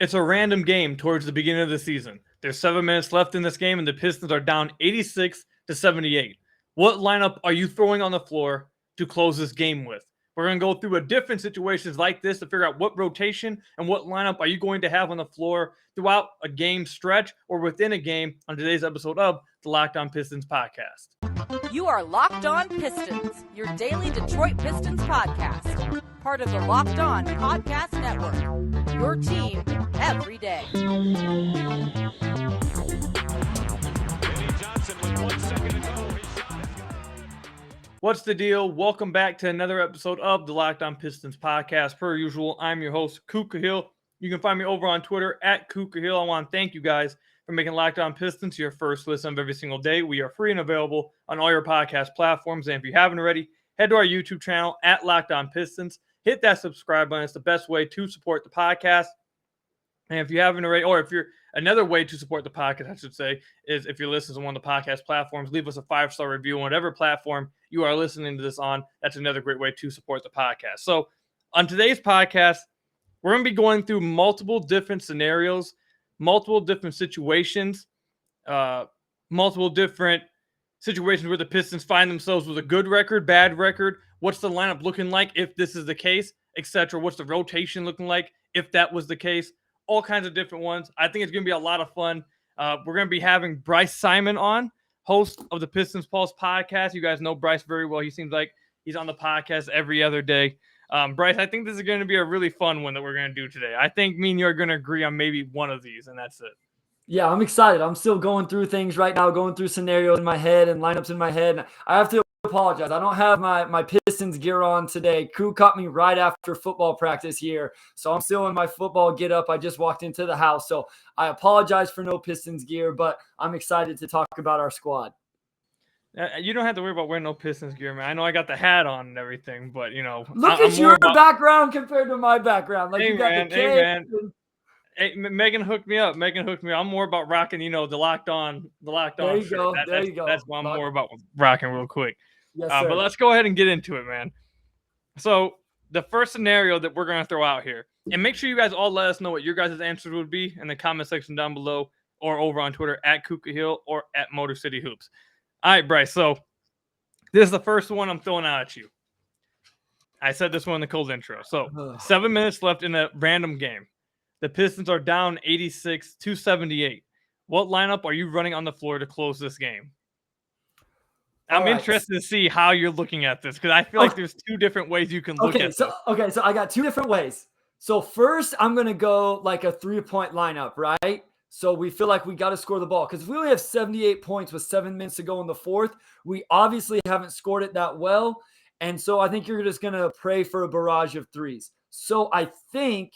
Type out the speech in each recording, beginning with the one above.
It's a random game towards the beginning of the season. There's 7 minutes left in this game, and the Pistons are down 86-78. What lineup are you throwing on the floor to close this game with? We're going to go through a different situations like this to figure out what rotation and what lineup are you going to have on the floor throughout a game stretch or within a game on today's episode of the Locked On Pistons podcast. You are Locked On Pistons, your daily Detroit Pistons podcast. Part of the Locked On Podcast Network, your team every day. What's the deal? Welcome back to another episode of the Locked On Pistons podcast. Per usual, I'm your host, Kuka Hill. You can find me over on Twitter at Kuka Hill. I want to thank you guys for making Locked On Pistons your first listen of every single day. We are free and available on all your podcast platforms. And if you haven't already, head to our YouTube channel at Locked On Pistons. Hit that subscribe button. It's the best way to support the podcast. And if you haven't already, or if you're another way to support the podcast, I should say, is if you're listening to one of the podcast platforms, leave us a 5-star review on whatever platform you are listening to this on. That's another great way to support the podcast. So on today's podcast, we're going to be going through multiple different scenarios, multiple different situations, multiple different situations where the Pistons find themselves with a good record, bad record. What's the lineup looking like if this is the case, etc.? What's the rotation looking like if that was the case? All kinds of different ones. I think it's going to be a lot of fun. We're going to be having Bryce Simon on, host of the Pistons Pulse podcast. You guys know Bryce very well. He seems like he's on the podcast every other day. Bryce, I think this is going to be a really fun one that we're going to do today. I think me and you are going to agree on maybe one of these, and that's it. Yeah, I'm excited. I'm still going through things right now, going through scenarios in my head and lineups in my head. I have to apologize. I don't have my Pistons gear on today. Crew caught me right after football practice here, so I'm still in my football get up. I just walked into the house, so I apologize for no Pistons gear, but I'm excited to talk about our squad. You don't have to worry about wearing no Pistons gear, man. I know I got the hat on and everything, but, you know. Look at your background compared to my background. Like, hey, you got man, the K. Hey, man. Hey, Megan hooked me up. I'm more about rocking, the locked on. There you shirt. go. There you go. That's what I'm more about rocking real quick. Yes, sir. But let's go ahead and get into it, man. So the first scenario that we're going to throw out here, and make sure you guys all let us know what your guys' answers would be in the comment section down below or over on Twitter at Kuka Hill or at Motor City Hoops. All right, Bryce. So this is the first one I'm throwing out at you. I said this one in the cold intro. So 7 minutes left in a random game. The Pistons are down 86-78. What lineup are you running on the floor to close this game? I'm interested to see how you're looking at this because I feel like there's two different ways you can look at this. So I got two different ways. So first, I'm going to go like a 3-point lineup, right? So we feel like we got to score the ball because if we only have 78 points with 7 minutes to go in the fourth, we obviously haven't scored it that well. And so I think you're just going to pray for a barrage of threes. So I think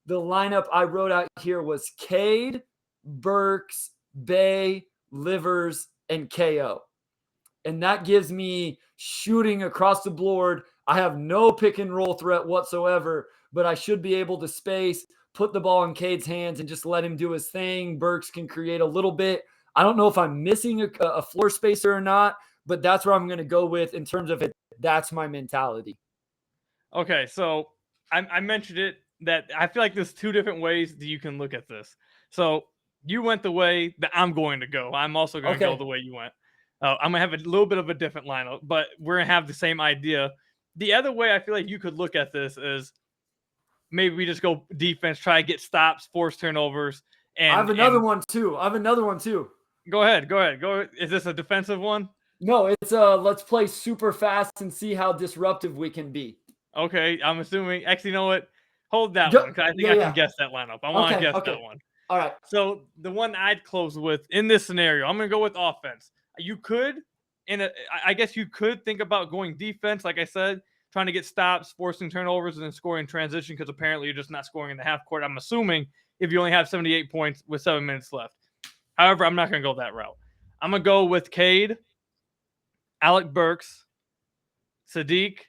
the lineup I wrote out here was Cade, Burks, Bay, Livers, and KO. And that gives me shooting across the board. I have no pick and roll threat whatsoever, but I should be able to space, put the ball in Cade's hands, and just let him do his thing. Burks can create a little bit. I don't know if I'm missing a floor spacer or not, but that's where I'm going to go with in terms of it. That's my mentality. Okay, so I mentioned it that I feel like there's two different ways that you can look at this. So you went the way that I'm going to go. I'm also going to go the way you went. I'm going to have a little bit of a different lineup, but we're going to have the same idea. The other way I feel like you could look at this is maybe we just go defense, try to get stops, force turnovers. And I have another one too. Go ahead. Is this a defensive one? No, it's let's play super fast and see how disruptive we can be. Okay, I'm assuming. Actually, you know what? Hold that one because I think I can guess that lineup. I want to guess that one. All right. So the one I'd close with in this scenario, I'm going to go with offense. You could, I guess you could think about going defense, like I said, trying to get stops, forcing turnovers, and then scoring in transition because apparently you're just not scoring in the half court. I'm assuming if you only have 78 points with 7 minutes left. However, I'm not going to go that route. I'm going to go with Cade, Alec Burks, Sadiq,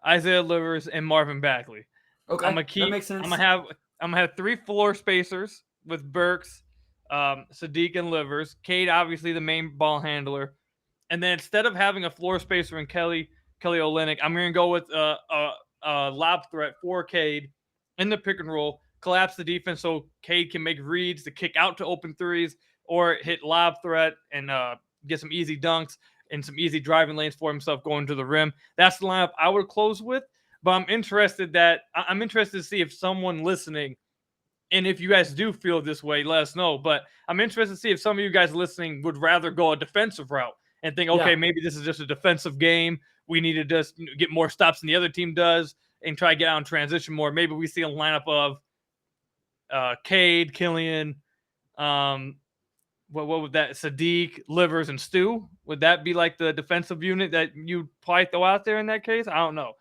Isaiah Livers, and Marvin Bagley. Okay, that makes sense. I'm gonna have 3 floor spacers with Burks, Sadiq, and Livers. Cade, obviously the main ball handler, and then instead of having a floor spacer in Kelly Olynyk, I'm gonna go with a lob threat for Cade in the pick and roll, collapse the defense so Cade can make reads to kick out to open threes or hit lob threat and get some easy dunks and some easy driving lanes for himself going to the rim. That's the lineup I would close with. But I'm interested to see if someone listening, and if you guys do feel this way, let us know. But I'm interested to see if some of you guys listening would rather go a defensive route and think, okay, maybe this is just a defensive game. We need to just get more stops than the other team does and try to get out in transition more. Maybe we see a lineup of Cade, Killian, what would that, Sadiq, Livers, and Stu? Would that be like the defensive unit that you probably throw out there in that case? I don't know.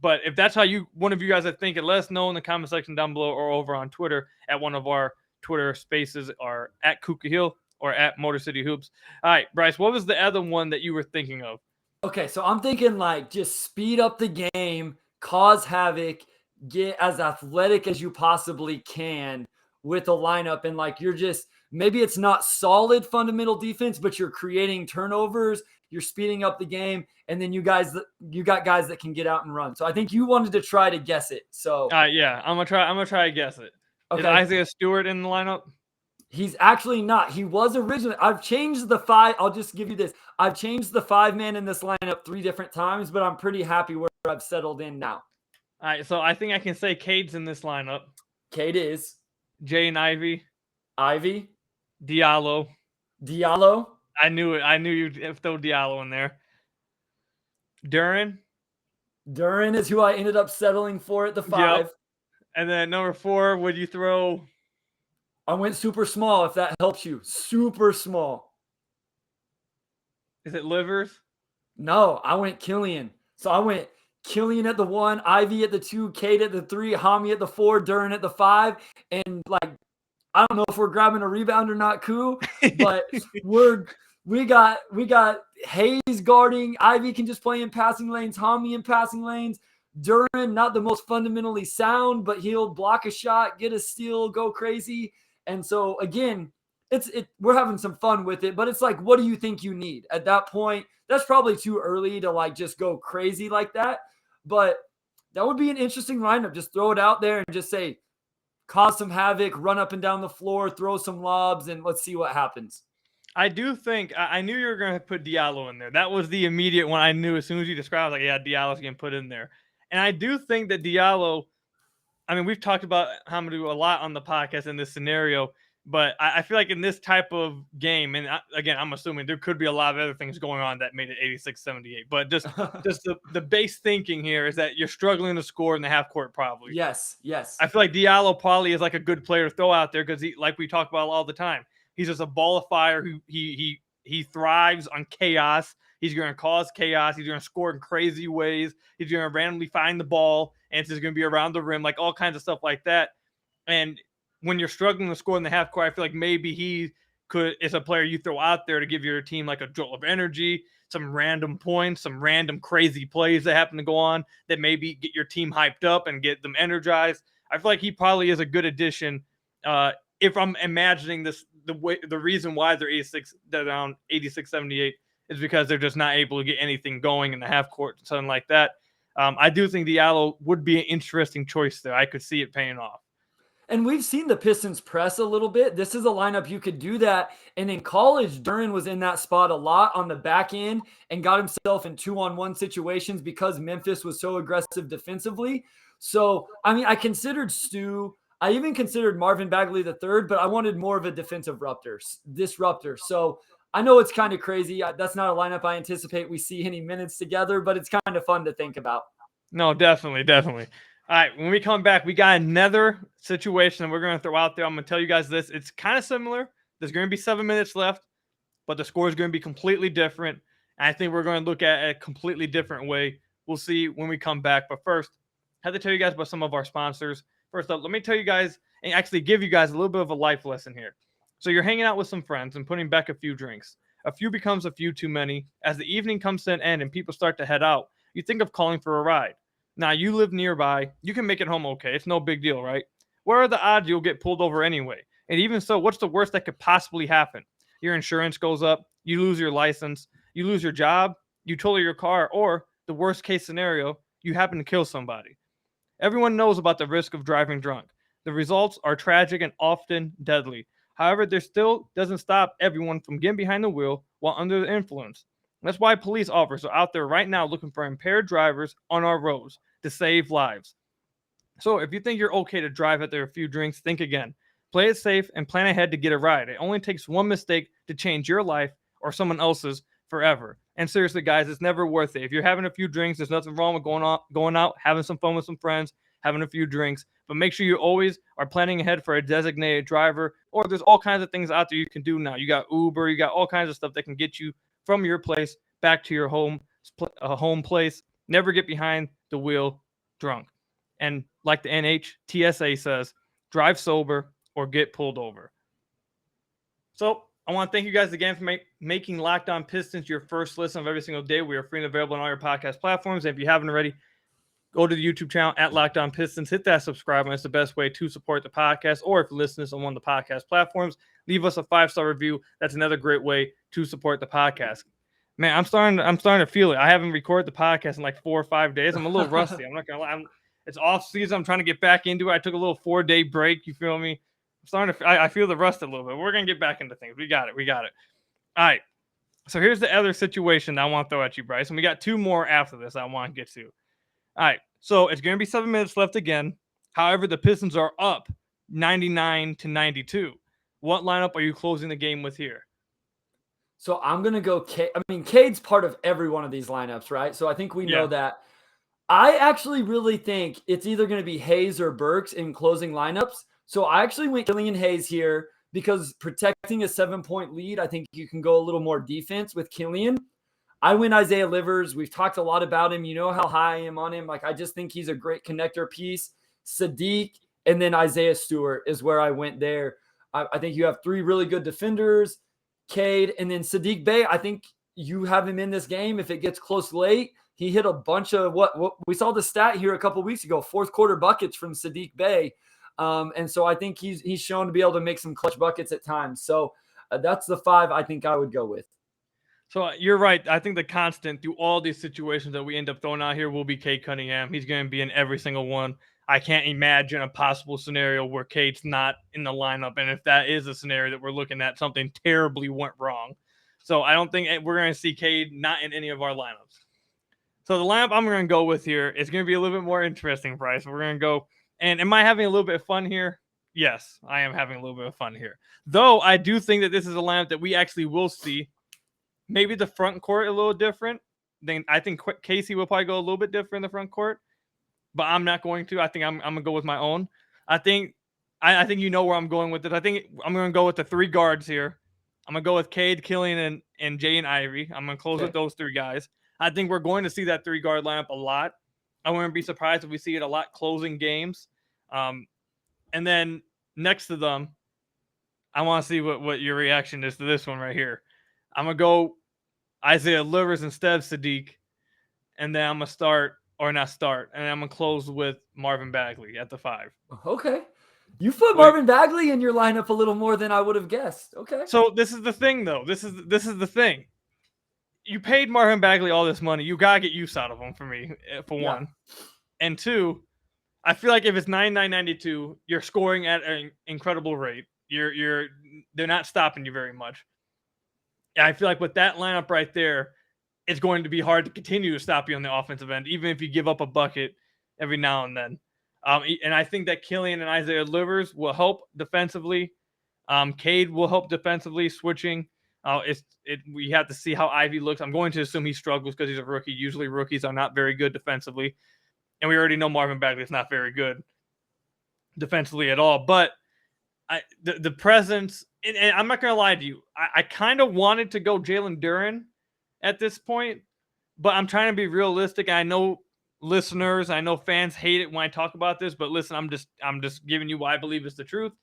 But if that's how one of you guys are thinking, let us know in the comment section down below or over on Twitter at one of our Twitter spaces or at Kuka Hill or at Motor City Hoops. All right, Bryce, what was the other one that you were thinking of? Okay, so I'm thinking like just speed up the game, cause havoc, get as athletic as you possibly can with a lineup. And like maybe it's not solid fundamental defense, but you're creating turnovers, you're speeding up the game, and then you got guys that can get out and run. So I think you wanted to try to guess it. So yeah, I'm gonna try to guess it. Okay. Is Isaiah Stewart in the lineup? He's actually not. He was originally. I've changed the 5. I'll just give you this. I've changed the 5-man in this lineup 3 different times, but I'm pretty happy where I've settled in now. All right, so I think I can say Cade's in this lineup. Cade is. Jaden Ivey. Diallo. I knew it. I knew you'd throw Diallo in there. Duren is who I ended up settling for at the 5. Yep. And then number 4, would you throw? I went super small, if that helps you. Super small. Is it Livers? No, I went Killian. So I went Killian at the 1, Ivey at the 2, Cade at the 3, Hami at the 4, Duren at the 5. And like, I don't know if we're grabbing a rebound or not, Koo, but we got Hayes guarding. Ivey can just play in passing lanes. Hami in passing lanes. Duren, not the most fundamentally sound, but he'll block a shot, get a steal, go crazy. And so again, we're having some fun with it, but it's like, what do you think you need at that point? That's probably too early to like just go crazy like that. But that would be an interesting lineup. Just throw it out there and just say, cause some havoc, run up and down the floor, throw some lobs, and let's see what happens. I do think I knew you were going to put Diallo in there. That was the immediate one I knew as soon as you described. I was like, yeah, Diallo's getting put in there. And I do think that Diallo, I mean, we've talked about Hamidou a lot on the podcast in this scenario, but I feel like in this type of game, and again, I'm assuming there could be a lot of other things going on that made it 86-78, but just the base thinking here is that you're struggling to score in the half court probably. Yes. I feel like Diallo probably is like a good player to throw out there because like we talk about all the time, he's just a ball of fire who he thrives on chaos. He's going to cause chaos. He's going to score in crazy ways. He's going to randomly find the ball, and it's just going to be around the rim, like all kinds of stuff like that. And when you're struggling to score in the half court, I feel like maybe he is a player you throw out there to give your team like a jolt of energy, some random points, some random crazy plays that happen to go on that maybe get your team hyped up and get them energized. I feel like he probably is a good addition. If I'm imagining this, the reason why they're down 86-78 is because they're just not able to get anything going in the half court, something like that. I do think Diallo would be an interesting choice there. I could see it paying off. And we've seen the Pistons press a little bit. This is a lineup you could do that. And in college, Duren was in that spot a lot on the back end and got himself in 2-on-1 situations because Memphis was so aggressive defensively. So, I mean, I considered Stu. I even considered Marvin Bagley III, but I wanted more of a defensive disruptor. So I know it's kind of crazy. That's not a lineup I anticipate we see any minutes together, but it's kind of fun to think about. No, definitely. All right, when we come back, we got another situation that we're going to throw out there. I'm going to tell you guys this. It's kind of similar. There's going to be 7 minutes left, but the score is going to be completely different. And I think we're going to look at it a completely different way. We'll see when we come back. But first, I have to tell you guys about some of our sponsors. First up, let me tell you guys and actually give you guys a little bit of a life lesson here. So you're hanging out with some friends and putting back a few drinks. A few becomes a few too many. As the evening comes to an end and people start to head out, you think of calling for a ride. Now, you live nearby. You can make it home okay. It's no big deal, right? Where are the odds you'll get pulled over anyway? And even so, what's the worst that could possibly happen? Your insurance goes up. You lose your license. You lose your job. You total your car. Or, the worst case scenario, you happen to kill somebody. Everyone knows about the risk of driving drunk. The results are tragic and often deadly. However, there still doesn't stop everyone from getting behind the wheel while under the influence. That's why police officers are out there right now looking for impaired drivers on our roads to save lives. So if you think you're okay to drive after a few drinks, think again. Play it safe and plan ahead to get a ride. It only takes one mistake to change your life or someone else's forever. And seriously, guys, it's never worth it. If you're having a few drinks, there's nothing wrong with going out, having some fun with some friends, having a few drinks. But make sure you always are planning ahead for a designated driver. Or there's all kinds of things out there you can do now. You got Uber, you got all kinds of stuff that can get you from your place back to your home place. Never get behind the wheel drunk. And like the NHTSA says, drive sober or get pulled over. So I want to thank you guys again for making Locked On Pistons your first listen of every single day. We are free and available on all your podcast platforms. And if you haven't already, go to the YouTube channel at Locked On Pistons. Hit that subscribe button. It's the best way to support the podcast. Or if you listen to this on one of the podcast platforms, leave us a 5-star review. That's another great way to support the podcast. Man, I'm starting to feel it. I haven't recorded the podcast in like 4 or 5 days. I'm a little rusty. I'm not gonna lie. It's off season. I'm trying to get back into it. I took a little 4-day break. You feel me? I'm starting to. I feel the rust a little bit. We're gonna get back into things. We got it. All right. So here's the other situation that I want to throw at you, Bryce. And we got 2 more after this I want to get to. All right. So it's gonna be 7 minutes left again. However, the Pistons are up 99-92. What lineup are you closing the game with here? So I'm going to go Cade. I mean, Cade's part of every one of these lineups, right? So I think we know that. I actually really think it's either going to be Hayes or Burks in closing lineups. So I actually went Killian Hayes here because protecting a 7-point lead, I think you can go a little more defense with Killian. I went Isaiah Livers. We've talked a lot about him. You know how high I am on him. Like, I just think he's a great connector piece. Sadiq and then Isaiah Stewart is where I went there. I think you have 3 really good defenders. Cade, and then Sadiq Bey, I think you have him in this game if it gets close late. He hit a bunch of what we saw the stat here a couple weeks ago, 4th quarter buckets from Sadiq Bey. And so I think he's shown to be able to make some clutch buckets at times. So that's the 5 I think I would go with. So you're right. I think the constant through all these situations that we end up throwing out here will be Cade Cunningham. He's going to be in every single one. I can't imagine a possible scenario where Cade's not in the lineup. And if that is a scenario that we're looking at, something terribly went wrong. So I don't think we're going to see Cade not in any of our lineups. So the lineup I'm going to go with here is going to be a little bit more interesting, Bryce. We're going to go, and am I having a little bit of fun here? Yes, I am having a little bit of fun here. Though I do think that this is a lineup that we actually will see. Maybe the front court a little different. Then I think Casey will probably go a little bit different in the front court. But I'm not going to. I think I'm going to go with my own. I think you know where I'm going with it. I think I'm going to go with the 3 guards here. I'm going to go with Cade, Killian, and Jaden Ivey. I'm going to close with those 3 guys. I think we're going to see that 3-guard lineup a lot. I wouldn't be surprised if we see it a lot closing games. And then next to them, I want to see what your reaction is to this one right here. I'm going to go Isaiah Livers instead of Sadiq. And then I'm going to start. And I'm going to close with Marvin Bagley at the 5. Okay. You put Marvin Bagley in your lineup a little more than I would have guessed. Okay. So this is the thing, though. This is the thing. You paid Marvin Bagley all this money. You got to get use out of him for me, for one. And 2, I feel like if it's 99-92, you're scoring at an incredible rate. They're not stopping you very much. And I feel like with that lineup right there, it's going to be hard to continue to stop you on the offensive end, even if you give up a bucket every now and then. And I think that Killian and Isaiah Livers will help defensively. Cade will help defensively, switching. We have to see how Ivey looks. I'm going to assume he struggles because he's a rookie. Usually rookies are not very good defensively. And we already know Marvin Bagley is not very good defensively at all. But the presence, and I'm not going to lie to you, I kind of wanted to go Jalen Duren at this point, but I'm trying to be realistic. I know listeners, I know fans hate it when I talk about this, but listen, I'm just giving you what I believe is the truth.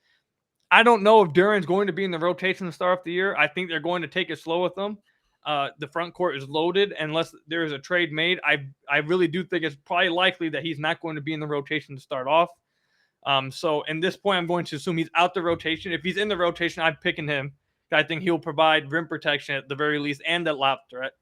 I don't know if Duren's going to be in the rotation to start off the year. I think they're going to take it slow with them. The front court is loaded unless there is a trade made. I really do think it's probably likely that he's not going to be in the rotation to start off. So in this point, I'm going to assume he's out the rotation. If he's in the rotation, I'm picking him. I think he'll provide rim protection at the very least and that lob threat.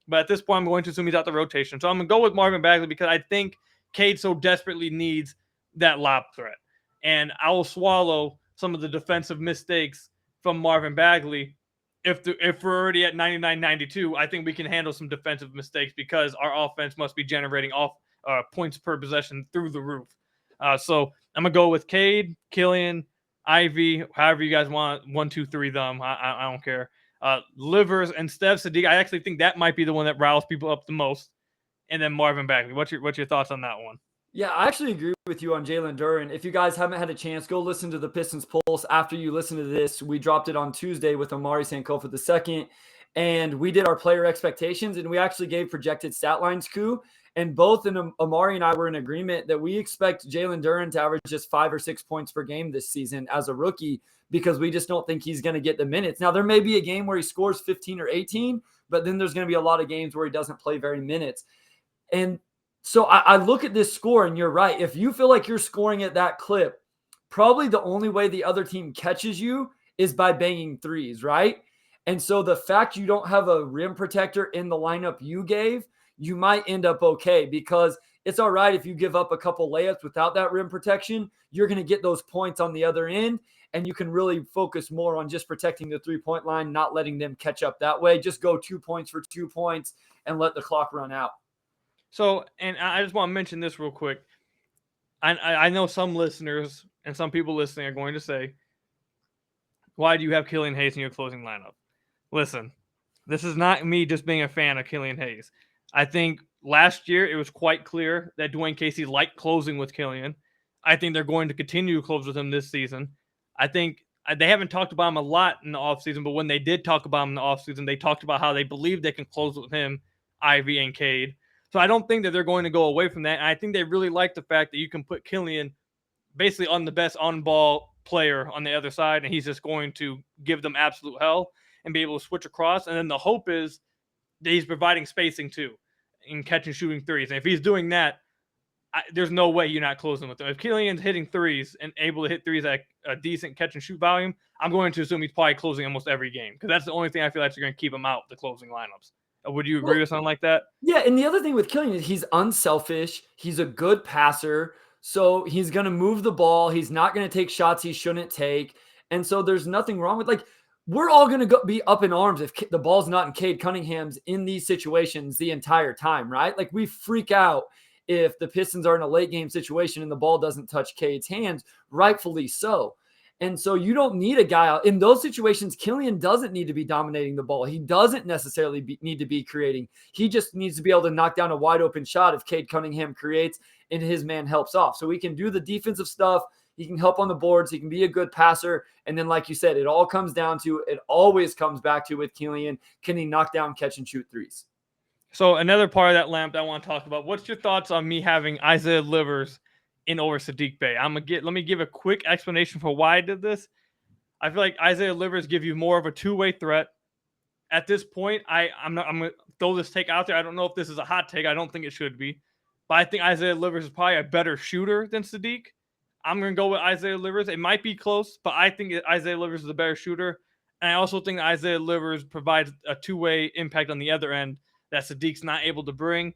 But at this point, I'm going to assume he's out the rotation. So I'm going to go with Marvin Bagley because I think Cade so desperately needs that lob threat. and I will swallow some of the defensive mistakes from Marvin Bagley. If we're already at 99-92, I think we can handle some defensive mistakes because our offense must be generating points per possession through the roof. So I'm gonna go with Cade, Killian, Ivey, however you guys want, 1, 2, 3 them. I don't care. Livers and Steph Sadiq. I actually think that might be the one that riles people up the most. And then Marvin Bagley. What's your thoughts on that one? Yeah, I actually agree with you on Jalen Duren. If you guys haven't had a chance, go listen to the Pistons Pulse after you listen to this. We dropped it on Tuesday with Omari Sankofa II, and we did our player expectations, and we actually gave projected stat lines, Koo. And both Omari and I were in agreement that we expect Jalen Duren to average just 5 or 6 points per game this season as a rookie because we just don't think he's going to get the minutes. Now, there may be a game where he scores 15 or 18, but then there's going to be a lot of games where he doesn't play very minutes. And so I look at this score, and you're right. If you feel like you're scoring at that clip, probably the only way the other team catches you is by banging threes, right? And so the fact you don't have a rim protector in the lineup you gave, you might end up okay because it's all right if you give up a couple layups without that rim protection. You're going to get those points on the other end, and you can really focus more on just protecting the three-point line, not letting them catch up that way. Just go 2 points for 2 points and let the clock run out. So, and I just want to mention this real quick. I know some listeners and some people listening are going to say, why do you have Killian Hayes in your closing lineup? Listen, this is not me just being a fan of Killian Hayes. I think last year it was quite clear that Dwayne Casey liked closing with Killian. I think they're going to continue to close with him this season. I think they haven't talked about him a lot in the offseason, but when they did talk about him in the offseason, they talked about how they believe they can close with him, Ivey, and Cade. So I don't think that they're going to go away from that. And I think they really like the fact that you can put Killian basically on the best on-ball player on the other side, and he's just going to give them absolute hell and be able to switch across. And then the hope is that he's providing spacing too in catching shooting threes. And if he's doing that, there's no way you're not closing with him. If Killian's hitting threes and able to hit threes at a decent catch and shoot volume, I'm going to assume he's probably closing almost every game because that's the only thing I feel like you're going to keep him out, the closing lineups. Would you agree with something like that? Yeah, and the other thing with Killian is he's unselfish. He's a good passer. So he's going to move the ball. He's not going to take shots he shouldn't take. And so there's nothing wrong with, like, we're all going to be up in arms if the ball's not in Cade Cunningham's in these situations the entire time, right? Like, we freak out if the Pistons are in a late game situation and the ball doesn't touch Cade's hands, rightfully so. And so you don't need a guy out in those situations. Killian doesn't need to be dominating the ball. He doesn't necessarily need to be creating. He just needs to be able to knock down a wide open shot if Cade Cunningham creates and his man helps off. So he can do the defensive stuff. He can help on the boards. He can be a good passer. And then, like you said, it always comes back to with Killian, can he knock down, catch and shoot threes? So another part of that lamp that I want to talk about, what's your thoughts on me having Isaiah Livers in over Sadiq Bey? Let me give a quick explanation for why I did this. I feel like Isaiah Livers give you more of a two-way threat. At this point, I'm gonna throw this take out there. I don't know if this is a hot take. I don't think it should be, but I think Isaiah Livers is probably a better shooter than Sadiq. I'm gonna go with Isaiah Livers. It might be close, but I think Isaiah Livers is a better shooter, and I also think Isaiah Livers provides a two-way impact on the other end that Sadiq's not able to bring.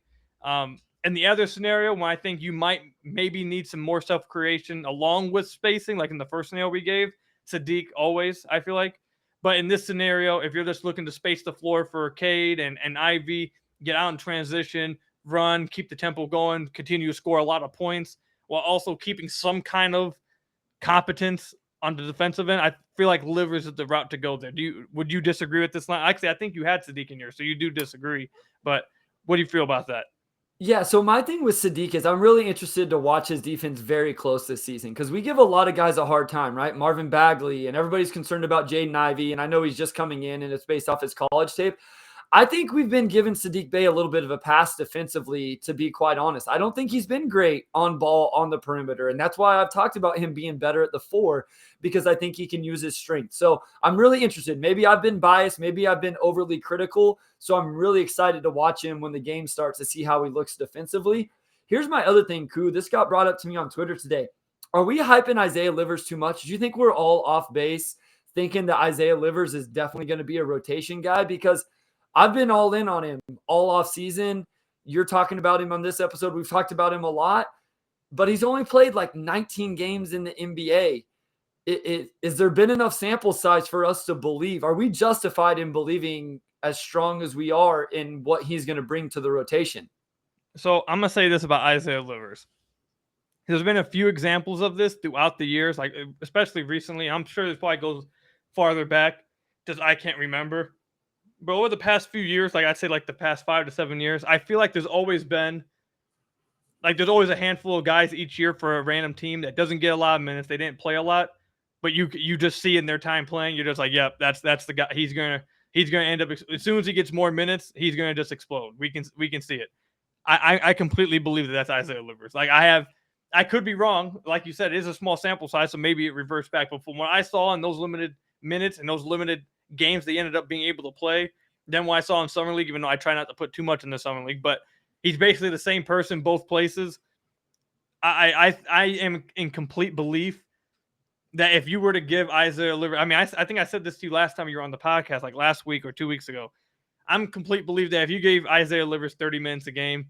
And the other scenario when I think you might maybe need some more self-creation along with spacing, like in the first scenario we gave, Sadiq always, I feel like. But in this scenario, if you're just looking to space the floor for Cade and Ivey, get out in transition, run, keep the tempo going, continue to score a lot of points, while also keeping some kind of competence on the defensive end, I feel like Livers is the route to go there. Would you disagree with this line? Actually, I think you had Sadiq in here, so you do disagree. But what do you feel about that? Yeah, so my thing with Sadiq is I'm really interested to watch his defense very close this season because we give a lot of guys a hard time, right? Marvin Bagley, and everybody's concerned about Jaden Ivey, and I know he's just coming in and it's based off his college tape. I think we've been giving Sadiq Bey a little bit of a pass defensively, to be quite honest. I don't think he's been great on ball on the perimeter, and that's why I've talked about him being better at the 4 because I think he can use his strength. So I'm really interested. Maybe I've been biased. Maybe I've been overly critical. So I'm really excited to watch him when the game starts to see how he looks defensively. Here's my other thing, Koo. This got brought up to me on Twitter today. Are we hyping Isaiah Livers too much? Do you think we're all off base thinking that Isaiah Livers is definitely going to be a rotation guy? Because I've been all in on him all off season. You're talking about him on this episode. We've talked about him a lot. but he's only played like 19 games in the NBA. Is there been enough sample size for us to believe? Are we justified in believing as strong as we are in what he's going to bring to the rotation? So I'm going to say this about Isaiah Livers. There's been a few examples of this throughout the years, like especially recently. I'm sure this probably goes farther back, just I can't remember. But over the past few years, like I'd say like the past 5 to 7 years, I feel like there's always a handful of guys each year for a random team that doesn't get a lot of minutes. They didn't play a lot, but you just see in their time playing, you're just like, yep, that's the guy. He's gonna end up, as soon as he gets more minutes, he's gonna just explode. We can see it. I completely believe that that's Isaiah Livers. Like I could be wrong. Like you said, it is a small sample size, so maybe it reversed back. But from what I saw in those limited minutes and those limited games they ended up being able to play, then what I saw in Summer League, even though I try not to put too much in the Summer League, but he's basically the same person both places. I am in complete belief that if you were to give Isaiah Livers, I mean, I think I said this to you last time you were on the podcast, like last week or 2 weeks ago. I'm complete belief that if you gave Isaiah Livers 30 minutes a game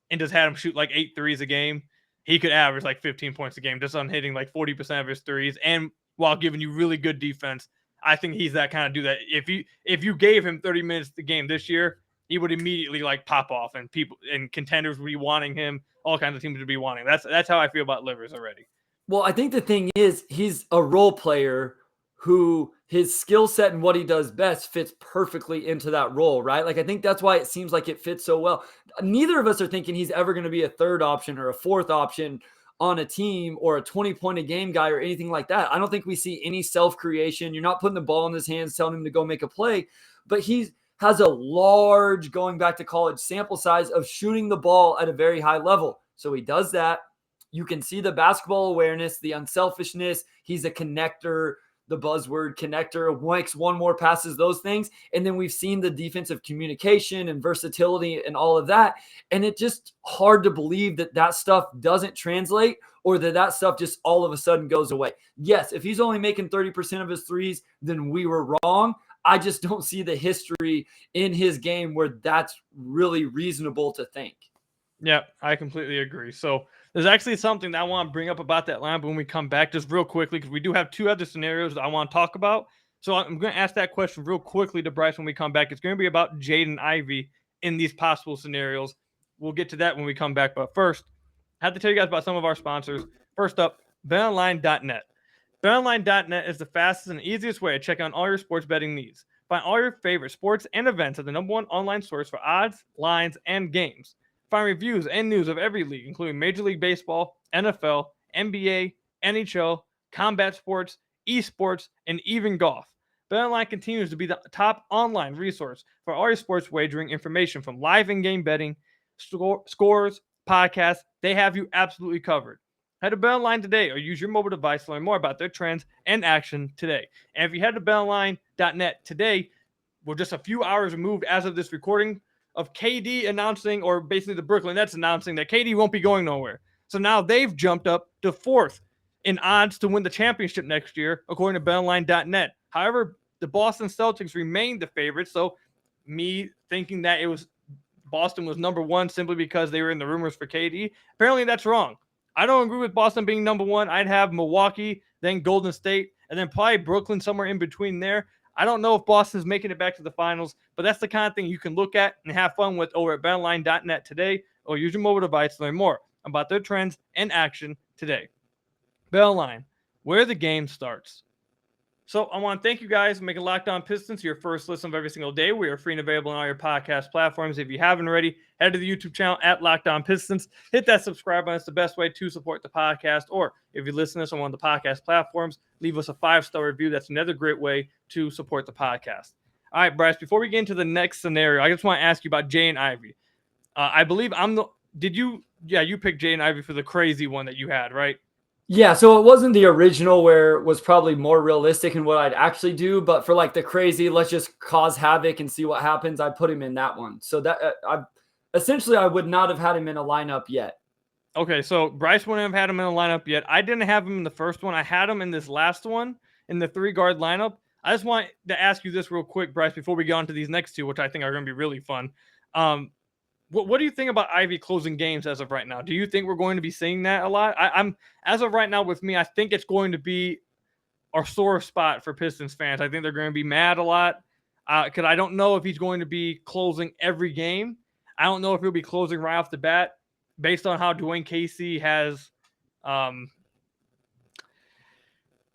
and just had him shoot like 8 threes a game, he could average like 15 points a game just on hitting like 40% of his threes, and while giving you really good defense. I think he's that kind of dude that if you gave him 30 minutes a game this year, he would immediately like pop off, and people and contenders would be wanting him. All kinds of teams would be wanting. That's how I feel about Livers already. Well, I think the thing is he's a role player who his skill set and what he does best fits perfectly into that role, right? Like I think that's why it seems like it fits so well. Neither of us are thinking he's ever going to be a third option or a fourth option on a team or a 20-point a game guy or anything like that. I don't think we see any self-creation. You're not putting the ball in his hands, telling him to go make a play, but he has a large, going back to college, sample size of shooting the ball at a very high level. So he does that. You can see the basketball awareness, the unselfishness. He's a connector, the buzzword connector, makes one more passes, those things. And then we've seen the defensive communication and versatility and all of that. And it's just hard to believe that that stuff doesn't translate or that stuff just all of a sudden goes away. Yes, if he's only making 30% of his threes, then we were wrong. I just don't see the history in his game where that's really reasonable to think. Yeah, I completely agree. So there's actually something that I want to bring up about that lineup when we come back, just real quickly, because we do have two other scenarios that I want to talk about. So I'm going to ask that question real quickly to Bryce when we come back. It's going to be about Jaden Ivey in these possible scenarios. We'll get to that when we come back. But first, I have to tell you guys about some of our sponsors. First up, BetOnline.net. BetOnline.net is the fastest and easiest way to check on all your sports betting needs. Find all your favorite sports and events at the #1 online source for odds, lines, and games. Find reviews and news of every league, including Major League Baseball, NFL, NBA, NHL, combat sports, esports, and even golf. BetOnline continues to be the top online resource for all your sports wagering information, from live in-game betting, scores, podcasts. They have you absolutely covered. Head to BetOnline today or use your mobile device to learn more about their trends and action today. And if you head to BetOnline.net today, we're just a few hours removed as of this recording of KD announcing, or basically the Brooklyn Nets announcing, that KD won't be going nowhere. So now they've jumped up to 4th in odds to win the championship next year, according to BetOnline.net. However, the Boston Celtics remained the favorite. So me thinking that it was Boston was #1 simply because they were in the rumors for KD, apparently that's wrong. I don't agree with Boston being #1. I'd have Milwaukee, then Golden State, and then probably Brooklyn somewhere in between there. I don't know if Boston's making it back to the finals, but that's the kind of thing you can look at and have fun with over at BetOnline.net today, or use your mobile device to learn more about their trends and action today. BetOnline, where the game starts. So I want to thank you guys for making Locked On Pistons your first listen of every single day. We are free and available on all your podcast platforms. If you haven't already, head to the YouTube channel at Locked On Pistons. Hit that subscribe button. It's the best way to support the podcast. Or if you listen to us on one of the podcast platforms, leave us a 5-star review. That's another great way to support the podcast. All right, Bryce, before we get into the next scenario, I just want to ask you about Jaden Ivey. I believe you picked Jaden Ivey for the crazy one that you had, right? Yeah, so it wasn't the original where it was probably more realistic in what I'd actually do, but for like the crazy, let's just cause havoc and see what happens, I put him in that one. So that I would not have had him in a lineup yet. Okay, so Bryce wouldn't have had him in a lineup yet. I didn't have him in the first one. I had him in this last one, in the 3-guard lineup. I just want to ask you this real quick, Bryce, before we get on to these next two, which I think are going to be really fun. What do you think about Ivey closing games as of right now? Do you think we're going to be seeing that a lot? I'm as of right now with me, I think it's going to be a sore spot for Pistons fans. I think they're going to be mad a lot because I don't know if he's going to be closing every game. I don't know if he'll be closing right off the bat based on how Dwayne Casey has,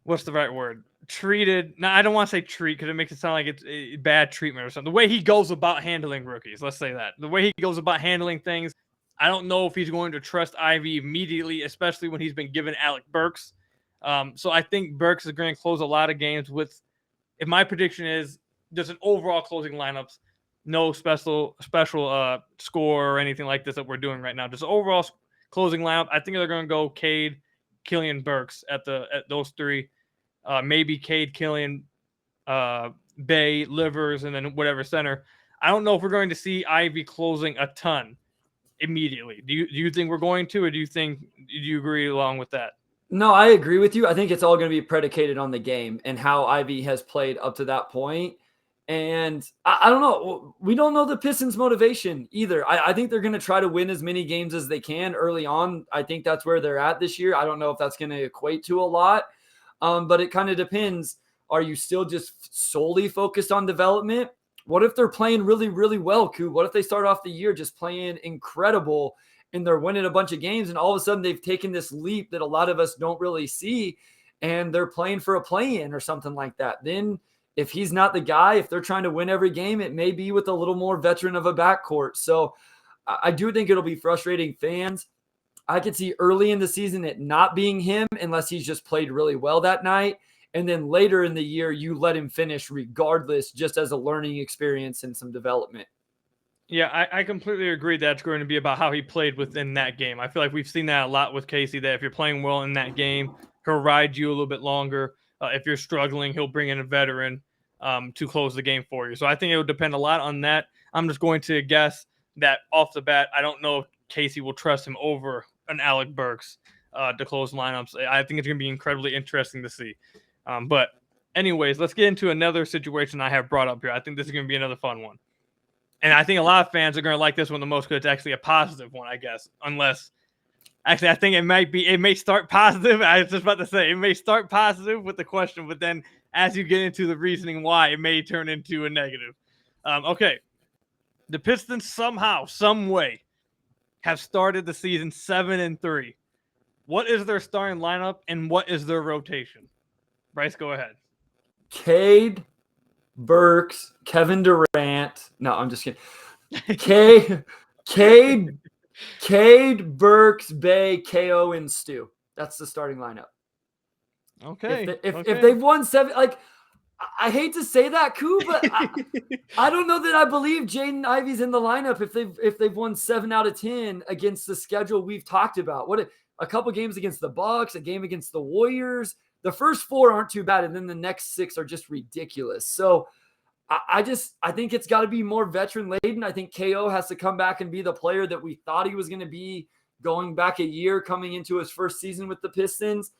what's the right word? Treated. Now, I don't want to say treat because it makes it sound like it's a bad treatment or something. The way he goes about handling rookies, let's say that. The way he goes about handling things, I don't know if he's going to trust Ivey immediately, especially when he's been given Alec Burks. So I think Burks is going to close a lot of games with, if my prediction is just an overall closing lineups, no special score or anything like this that we're doing right now. Just overall closing lineup. I think they're going to go Cade, Killian, Burks at those three. Maybe Cade, Killian, Bay, Livers, and then whatever center. I don't know if we're going to see Ivey closing a ton immediately. Do you think we're going to, or do you agree along with that? No, I agree with you. I think it's all going to be predicated on the game and how Ivey has played up to that point. And I don't know. We don't know the Pistons' motivation either. I think they're going to try to win as many games as they can early on. I think that's where they're at this year. I don't know if that's going to equate to a lot, but it kind of depends. Are you still just solely focused on development? What if they're playing really, really well, Coop? What if they start off the year just playing incredible and they're winning a bunch of games and all of a sudden they've taken this leap that a lot of us don't really see and they're playing for a play-in or something like that? Then if he's not the guy, if they're trying to win every game, it may be with a little more veteran of a backcourt. So I do think it'll be frustrating fans. I could see early in the season it not being him unless he's just played really well that night. And then later in the year, you let him finish regardless, just as a learning experience and some development. Yeah, I completely agree that's going to be about how he played within that game. I feel like we've seen that a lot with Casey, that if you're playing well in that game, he'll ride you a little bit longer. If you're struggling, he'll bring in a veteran to close the game for you. So I think it would depend a lot on that. I'm just going to guess that off the bat, I don't know if Casey will trust him over an Alec Burks to close lineups. I think it's going to be incredibly interesting to see. But anyways, let's get into another situation I have brought up here. I think this is going to be another fun one. And I think a lot of fans are going to like this one the most because it's actually a positive one, I guess. Actually, I think it may start positive. I was just about to say, it may start positive with the question, but then as you get into the reasoning why, it may turn into a negative. Okay. The Pistons somehow, some way, have started the season 7-3. What is their starting lineup and what is their rotation? Bryce, go ahead. Cade, Burks, Kevin Durant. No, I'm just kidding. Cade, Burks, Bay, KO, and Stu. That's the starting lineup. Okay. If they've won 7, like, I hate to say that, Koo, but I don't know that I believe Jaden Ivey's in the lineup if they've won 7 out of 10 against the schedule we've talked about. A couple games against the Bucks, a game against the Warriors. The first 4 aren't too bad, and then the next 6 are just ridiculous. So I think it's got to be more veteran laden. I think KO has to come back and be the player that we thought he was going to be going back a year coming into his first season with the Pistons.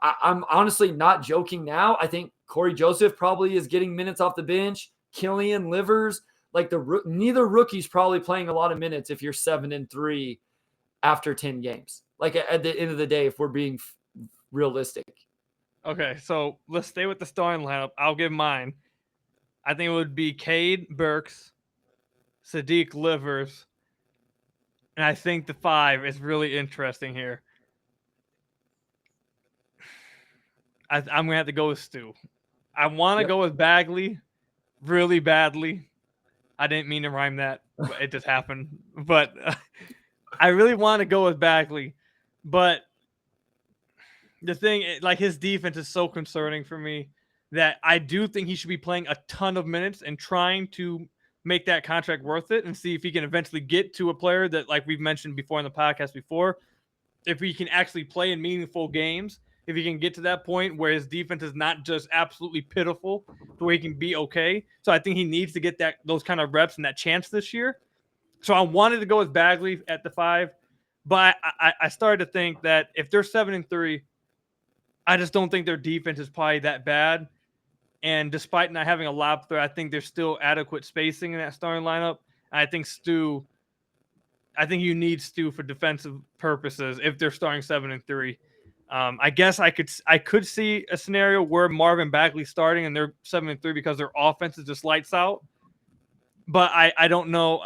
I'm honestly not joking now. I think Corey Joseph probably is getting minutes off the bench. Killian, Livers, like neither rookie's probably playing a lot of minutes if you're 7-3 after 10 games. Like at the end of the day, if we're being realistic. Okay, so let's stay with the starting lineup. I'll give mine. I think it would be Cade, Burks, Sadiq, Livers, and I think the 5 is really interesting here. I'm going to have to go with Stu. I want to go with Bagley really badly. I didn't mean to rhyme that. But it just happened. But I really want to go with Bagley. But the thing, like, his defense is so concerning for me that I do think he should be playing a ton of minutes and trying to make that contract worth it and see if he can eventually get to a player that, like we've mentioned before in the podcast before, if he can actually play in meaningful games, if he can get to that point where his defense is not just absolutely pitiful to where he can be okay. So I think he needs to get those kind of reps and that chance this year. So I wanted to go with Bagley at the 5, but I started to think that if they're 7-3, I just don't think their defense is probably that bad. And despite not having a lob threat, I think there's still adequate spacing in that starting lineup. And I think Stu I think you need Stu for defensive purposes if they're starting 7-3. I guess I could see a scenario where Marvin Bagley starting and they're 7-3 because their offense is just lights out. But I don't know.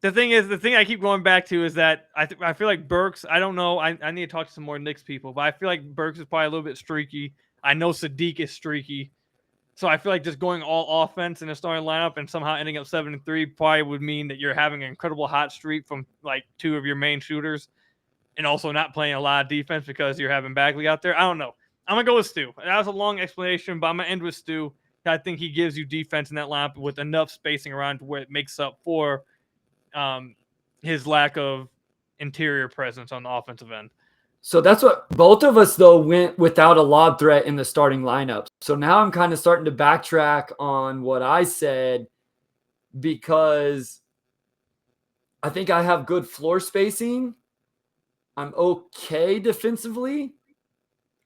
The thing I keep going back to is that I feel like Burks, I don't know. I need to talk to some more Knicks people, but I feel like Burks is probably a little bit streaky. I know Sadiq is streaky. So I feel like just going all offense in a starting lineup and somehow ending up 7-3 probably would mean that you're having an incredible hot streak from like two of your main shooters and also not playing a lot of defense because you're having Bagley out there. I don't know. I'm going to go with Stu. That was a long explanation, but I'm going to end with Stu. I think he gives you defense in that lineup with enough spacing around to where it makes up for his lack of interior presence on the offensive end. So that's what both of us, though, went without a lob threat in the starting lineup. So now I'm kind of starting to backtrack on what I said because I think I have good floor spacing. I'm okay defensively,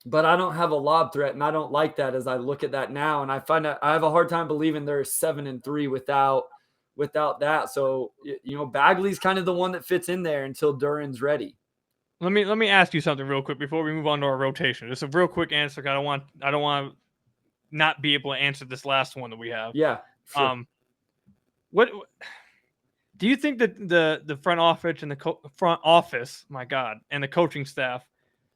but I don't have a lob threat, and I don't like that as I look at that now. And I find that I have a hard time believing they're 7-3 without that. So, Bagley's kind of the one that fits in there until Duren's ready. Let me ask you something real quick before we move on to our rotation. Just a real quick answer. I don't want to not be able to answer this last one that we have. Yeah. Sure. What do you think that the front office and and the coaching staff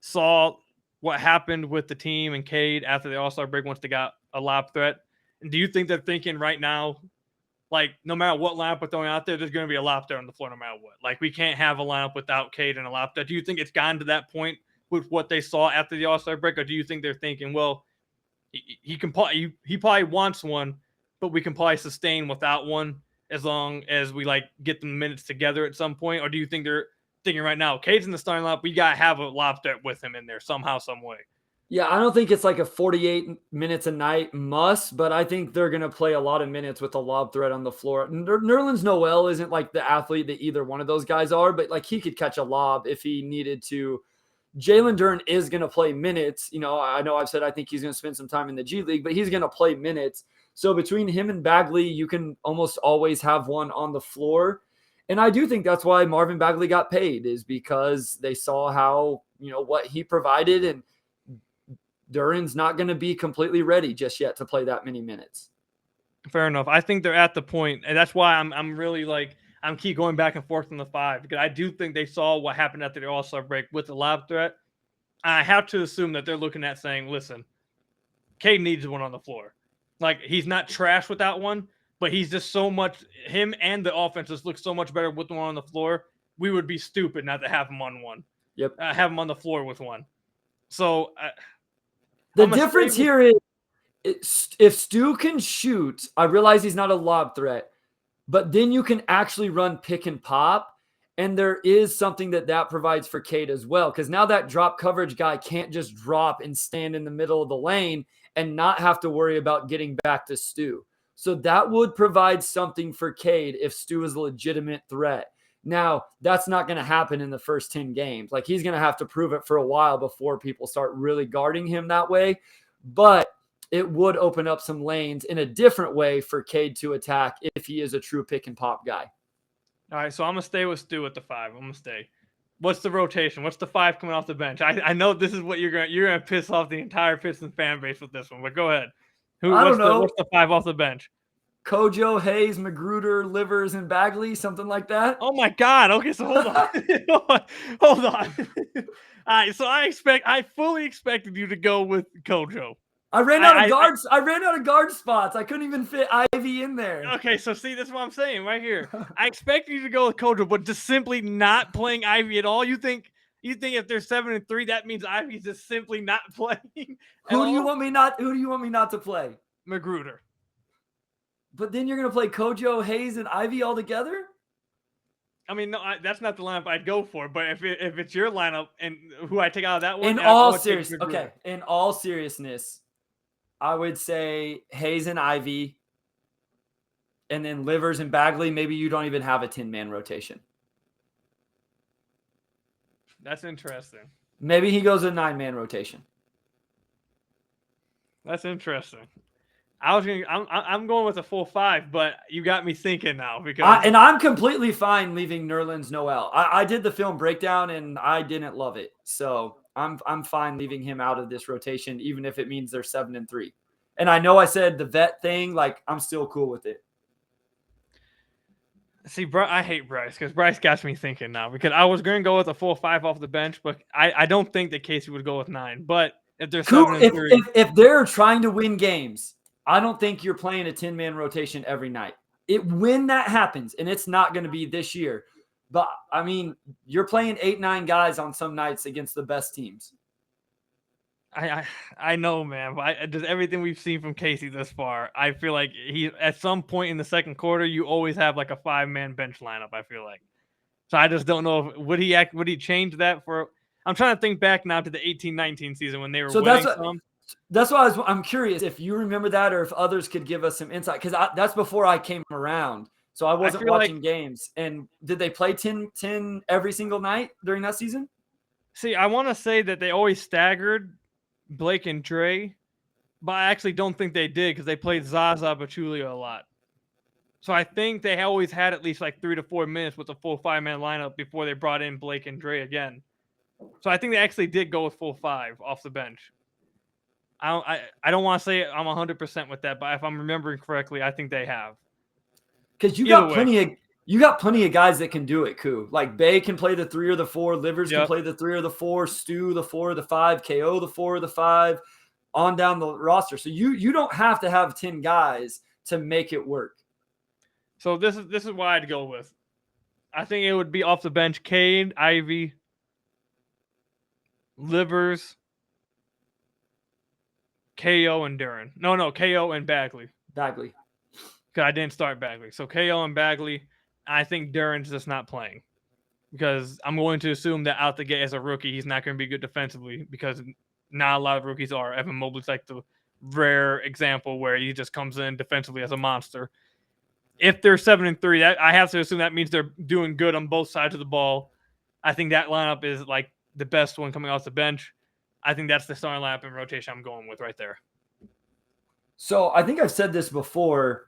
saw what happened with the team and Cade after the All-Star break once they got a lob threat? And do you think they're thinking right now, like, no matter what lineup we're throwing out there, there's going to be a lob threat on the floor no matter what? Like, we can't have a lineup without Cade and a lob threat. Do you think it's gotten to that point with what they saw after the All-Star break? Or do you think they're thinking, well, he probably wants one, but we can probably sustain without one as long as we, like, get the minutes together at some point? Or do you think they're thinking right now, Cade's in the starting lineup, we got to have a lob threat with him in there somehow, some way? Yeah, I don't think it's like a 48 minutes a night must, but I think they're going to play a lot of minutes with a lob threat on the floor. Nerlens Noel isn't like the athlete that either one of those guys are, but like he could catch a lob if he needed to. Jalen Duren is going to play minutes. I know I've said I think he's going to spend some time in the G League, but he's going to play minutes. So between him and Bagley, you can almost always have one on the floor. And I do think that's why Marvin Bagley got paid, is because they saw how, what he provided, and Duren's not going to be completely ready just yet to play that many minutes. Fair enough. I think they're at the point, and that's why I'm really like, I'm keep going back and forth on the 5, because I do think they saw what happened after the All-Star break with the lob threat. I have to assume that they're looking at saying, listen, Cade needs one on the floor. Like, he's not trash without one, but he's just so much, him and the offense just look so much better with one on the floor. We would be stupid not to have him on one. Yep. Have him on the floor with one. So the difference here is if Stu can shoot, I realize he's not a lob threat, but then you can actually run pick and pop. And there is something that provides for Cade as well, because now that drop coverage guy can't just drop and stand in the middle of the lane and not have to worry about getting back to Stu. So that would provide something for Cade if Stu is a legitimate threat. Now, that's not going to happen in the first 10 games. Like, he's going to have to prove it for a while before people start really guarding him that way. But it would open up some lanes in a different way for Cade to attack if he is a true pick and pop guy. All right, so I'm going to stay with Stu at the 5. I'm going to stay. What's the rotation? What's the 5 coming off the bench? I know this is what you're going to piss off the entire Pistons fan base with this one, but go ahead. I don't know. What's the 5 off the bench? Kojo, Hayes, Magruder, Livers, and Bagley, something like that. Oh my God! Okay, so hold on, hold on. All right, so I fully expected you to go with Kojo. I ran out of guards. I ran out of guard spots. I couldn't even fit Ivey in there. Okay, so see, that's what I'm saying right here. I expect you to go with Kojo, but just simply not playing Ivey at all. You think if they're 7-3, that means Ivey's just simply not playing? Who do you want me not to play? Magruder. But then you're going to play Kojo, Hayes, and Ivey all together? I mean, no, that's not the lineup I'd go for. But if it's your lineup and who I take out of that one, in all seriousness, I would say Hayes and Ivey, and then Livers and Bagley. Maybe you don't even have a 10-man rotation. That's interesting. Maybe he goes a 9-man rotation. That's interesting. I'm going with a full 5, but you got me thinking now because I'm completely fine leaving Nerlens Noel. I did the film breakdown and I didn't love it, so I'm fine leaving him out of this rotation, even if it means they're 7-3. And I know I said the vet thing, like I'm still cool with it. see, I hate Bryce because Bryce got me thinking now because I was going to go with a full 5 off the bench, but I don't think that Casey would go with 9. But if they're 7-3, if they're trying to win games, I don't think you're playing a 10-man rotation every night. When that happens, and it's not going to be this year, but I mean, you're playing 8-9 guys on some nights against the best teams. I know, man. But just everything we've seen from Casey this far, I feel like he at some point in the second quarter, you always have like a 5-man bench lineup. I feel like, so I just don't know if would he change that for. I'm trying to think back now to the 18-19 season when they were winning some. That's why I'm curious if you remember that or if others could give us some insight because that's before I came around. So I wasn't watching games. And did they play 10 every single night during that season? See, I want to say that they always staggered Blake and Dre, but I actually don't think they did because they played Zaza Pachulia a lot. So I think they always had at least like 3 to 4 minutes with a full 5-man lineup before they brought in Blake and Dre again. So I think they actually did go with full 5 off the bench. I don't want to say I'm 100% with that, but if I'm remembering correctly, I think they have. Because you got plenty of guys that can do it, Koo. Like Bay can play the 3 or the 4, Livers can play the 3 or the 4, Stu the 4 or the 5, KO the 4 or the 5, on down the roster. So you don't have to have 10 guys to make it work. So this is what I'd go with. I think it would be off the bench: Cade, Ivey, Livers, KO, and Duren. No, KO and Bagley. Because I didn't start Bagley. So KO and Bagley. I think Duren's just not playing because I'm going to assume that out the gate as a rookie, he's not going to be good defensively because not a lot of rookies are. Evan Mobley's like the rare example where he just comes in defensively as a monster. If they're 7-3, I have to assume that means they're doing good on both sides of the ball. I think that lineup is like the best one coming off the bench. I think that's the starting lineup in rotation I'm going with right there. So I think I've said this before,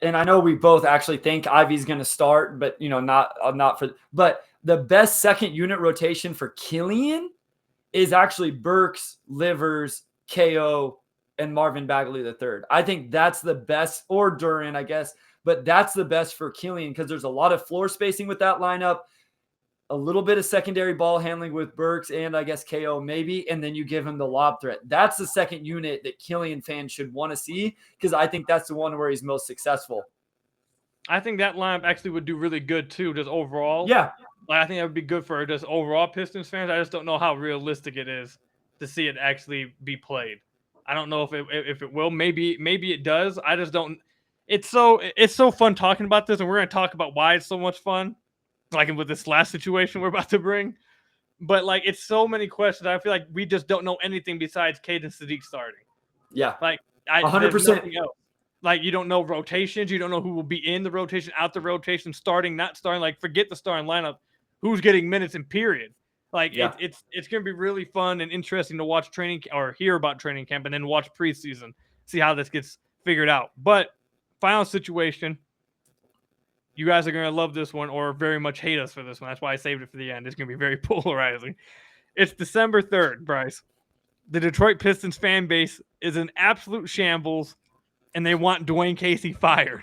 and I know we both actually think Ivey's going to start, but not for. But the best second unit rotation for Killian is actually Burks, Livers, KO, and Marvin Bagley III. I think that's the best, or Duren, I guess. But that's the best for Killian because there's a lot of floor spacing with that lineup, a little bit of secondary ball handling with Burks and I guess KO maybe, and then you give him the lob threat. That's the second unit that Killian fans should want to see because I think that's the one where he's most successful. I think that lineup actually would do really good too, just overall. Yeah. I think that would be good for just overall Pistons fans. I just don't know how realistic it is to see it actually be played. I don't know if it will. Maybe it does. I just don't. It's so fun talking about this, and we're going to talk about why it's so much fun, like with this last situation we're about to bring. But like, it's so many questions. I feel like we just don't know anything besides Cade and Sadiq starting. Yeah, like 100%. Like you don't know rotations. You don't know who will be in the rotation, out the rotation, starting, not starting. Like forget the starting lineup. Who's getting minutes in period? Like it's going to be really fun and interesting to watch training or hear about training camp and then watch preseason, see how this gets figured out. But final situation, you guys are going to love this one or very much hate us for this one. That's why I saved it for the end. It's going to be very polarizing. It's December 3rd, Bryce. The Detroit Pistons fan base is in absolute shambles, and they want Dwayne Casey fired.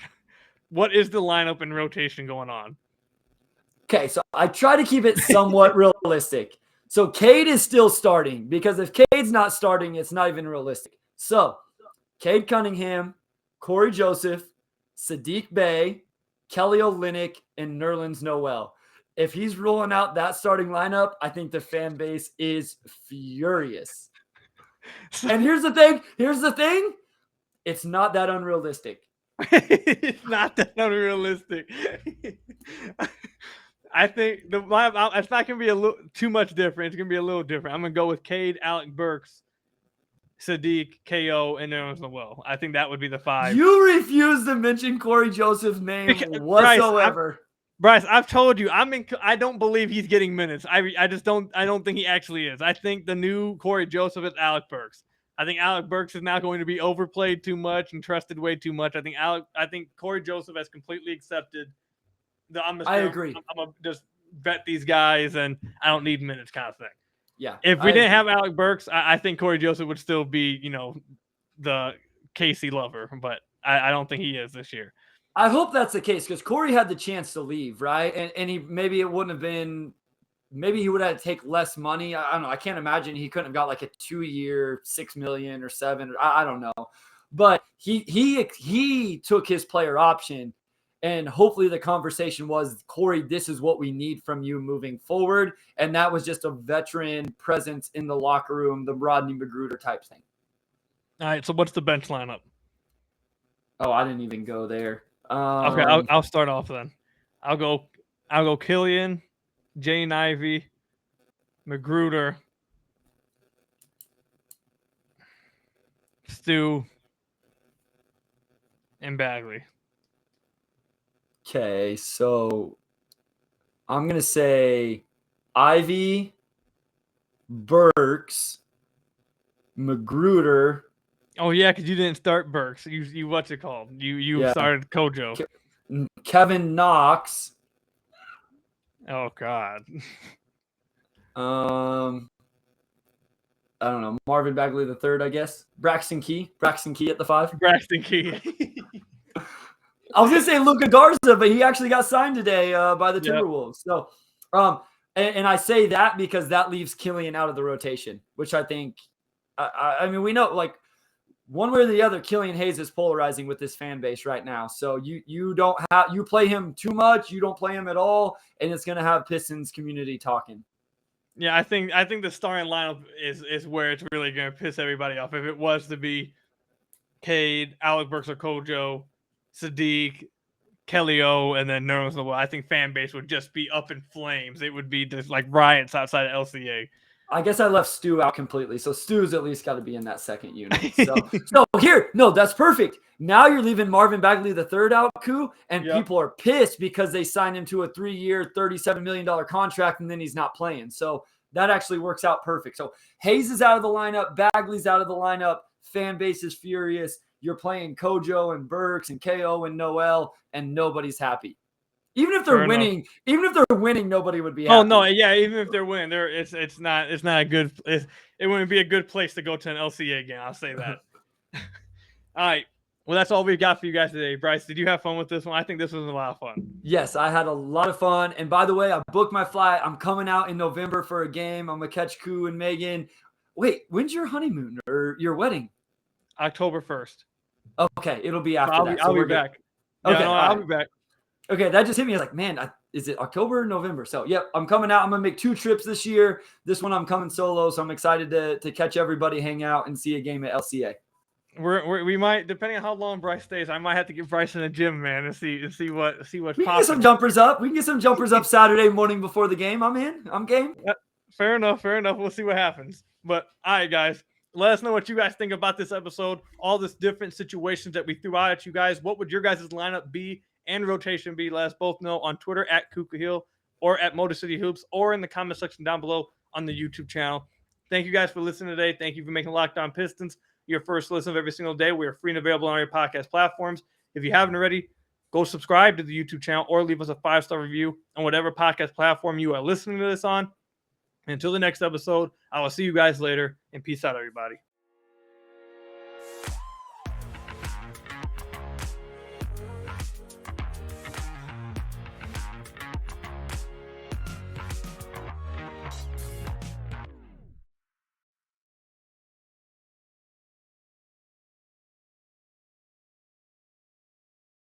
What is the lineup and rotation going on? Okay, so I try to keep it somewhat realistic. So Cade is still starting because if Cade's not starting, it's not even realistic. So Cade Cunningham, Corey Joseph, Sadiq Bey, Kelly Olynyk, and Nerlens Noel. If he's rolling out that starting lineup, I think the fan base is furious. And here's the thing. It's not that unrealistic. It's not that unrealistic. I think it's not going to be a little too much different. It's going to be a little different. I'm going to go with Cade, Alec Burks, Sadiq, KO, and Nerlens Noel. I think that would be the 5. You refuse to mention Corey Joseph's name whatsoever. Bryce, I've told you, I don't believe he's getting minutes. I just don't think he actually is. I think the new Corey Joseph is Alec Burks. I think Alec Burks is now going to be overplayed too much and trusted way too much. I think Corey Joseph has completely accepted the I agree. I'm gonna just bet these guys and I don't need minutes kind of thing. Yeah. If we didn't have Alec Burks, I think Corey Joseph would still be, the Casey lover, but I don't think he is this year. I hope that's the case because Corey had the chance to leave, right? And he maybe it wouldn't have been. Maybe he would have to take less money. I don't know. I can't imagine he couldn't have got like a 2-year, $6 million or $7 million. I don't know. But he took his player option, and hopefully the conversation was, Corey, this is what we need from you moving forward. And that was just a veteran presence in the locker room, the Rodney Magruder type thing. All right. So what's the bench lineup? Oh, I didn't even go there. Okay, I'll start off then. I'll go Killian, Jaden Ivey, Magruder, Stu, and Bagley. Okay, so I'm going to say Ivey, Burks, Magruder. Oh, yeah, because you didn't start Burks. You what's it called? You started Kojo. Kevin Knox. Oh, God. I don't know. Marvin Bagley the third, I guess. Braxton Key at the 5. Braxton Key. I was gonna say Luka Garza, but he actually got signed today by the Timberwolves. So, and I say that because that leaves Killian out of the rotation, which I think. I mean, we know like one way or the other, Killian Hayes is polarizing with this fan base right now. So you play him too much, you don't play him at all, and it's gonna have Pistons community talking. Yeah, I think the starting lineup is where it's really gonna piss everybody off. If it was to be Cade, Alec Burks or Kojo, Sadiq, Kelly O, and then Nerlens Noel, I think fan base would just be up in flames. It would be just like riots outside of LCA. I guess I left Stu out completely. So Stu's at least got to be in that second unit. So that's perfect. Now you're leaving Marvin Bagley the third out, Koo, and people are pissed because they signed him to a 3-year, $37 million contract, and then he's not playing. So that actually works out perfect. So Hayes is out of the lineup. Bagley's out of the lineup. Fan base is furious. You're playing Kojo and Burks and KO and Noel, and nobody's happy. Even if they're winning, nobody would be happy. Oh no, yeah, even if they're winning, it's not a good. It wouldn't be a good place to go to an LCA game. I'll say that. All right, well that's all we've got for you guys today. Bryce, did you have fun with this one? I think this was a lot of fun. Yes, I had a lot of fun. And by the way, I booked my flight. I'm coming out in November for a game. I'm gonna catch Koo and Megan. Wait, when's your honeymoon or your wedding? October 1st. Okay, it'll be after that. I'll be back. Okay, I'll be back. Okay, that just hit me. I was like, man, is it October or November? So, yep, I'm coming out. I'm going to make 2 trips this year. This one I'm coming solo, so I'm excited to catch everybody, hang out, and see a game at LCA. We might, depending on how long Bryce stays, I might have to get Bryce in the gym, man, and see what's We can get some jumpers up. We can get some jumpers up Saturday morning before the game. I'm in. I'm game. Fair enough. We'll see what happens. But, all right, guys. Let us know what you guys think about this episode, all this different situations that we threw out at you guys. What would your guys' lineup be and rotation be? Let us both know on Twitter at Kuka or at Motor City Hoops or in the comment section down below on the YouTube channel. Thank you guys for listening today. Thank you for making Locked On Pistons your first listen of every single day. We are free and available on our podcast platforms. If you haven't already, go subscribe to the YouTube channel or leave us a 5-star review on whatever podcast platform you are listening to this on. Until the next episode, I will see you guys later, and peace out, everybody.